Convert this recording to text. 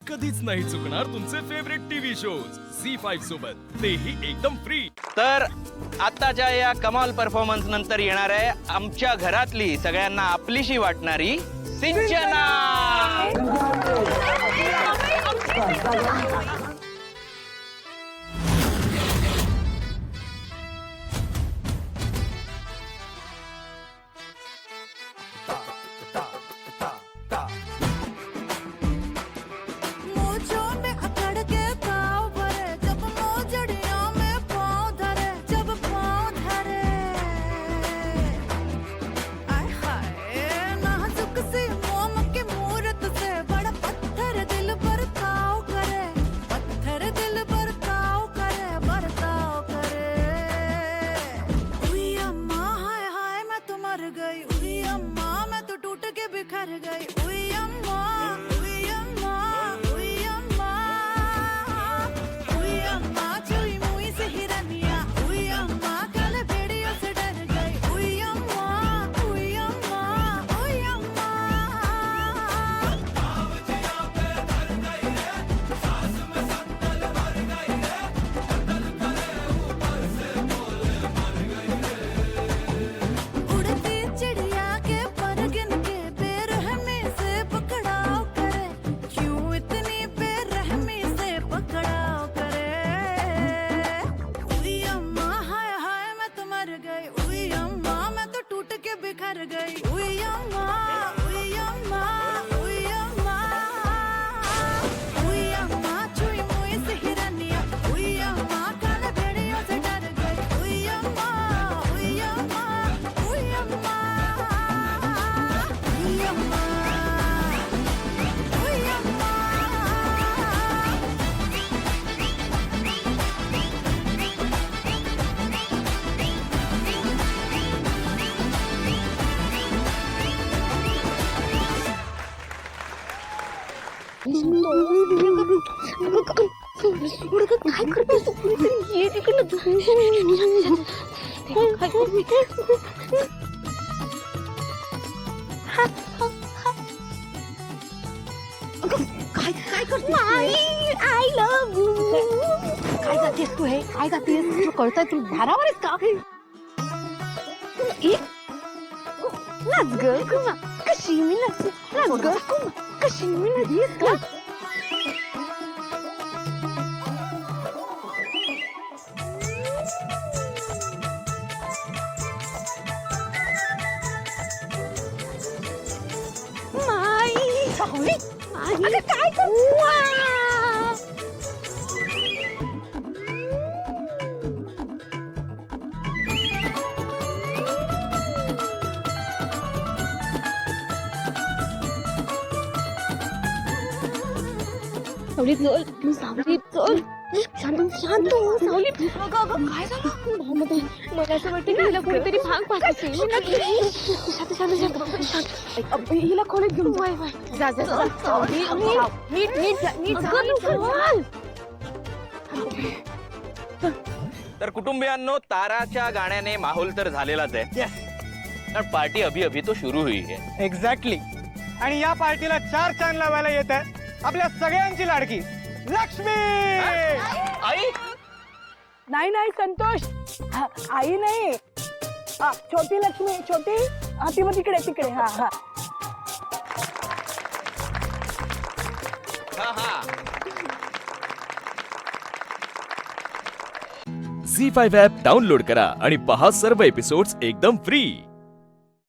कधीच नाही चुकणार तुमचे फेवरेट टीव्ही शोज झी5 सोबत, तेही एकदम फ्री. तर आताच्या या कमाल परफॉर्मन्स नंतर येणार आहे आमच्या घरातली सगळ्यांना आपलीशी वाटणारी सिंचना. काय करतेस तू? ये तिकडनं काय करतेस? I love you. काय जातेस तू? हे काय जातेस? तुला कळतंय तू धारावर आहेस का? नाच ग कुमा, कशी मी नाचू. नाच ग कुमा, कशी मी नाचीस का? अगं काय सावली चल, तू सावली चल. शांत शांत हो सावली. अगं काय झालं? मला असं वाटतं की हिला कोणीतरी भांग पाजायची. शांत शांत शांत शांत. हिला खोलीत घेऊन जा जा जा. सावली नीट नीट नीट चाल. तर कुटुंबियांनो, ताराच्या गाण्याने माहोल तर झालेलाच आहे. पण पार्टी अभी अभी तो शुरू हुई है. एक्झॅक्टली. आणि या पार्टीला 4 चांद लावायला येत आहे आपल्या सगळ्यांची लाडकी लक्ष्मी. आई नाही नाही संतोष, आई नाही, छोटी लक्ष्मी. छोटी ती मग तिकडे तिकडे. हा हा हा हा. झी5 ॲप डाउनलोड करा आणि पहा सर्व एपिसोड्स एकदम फ्री.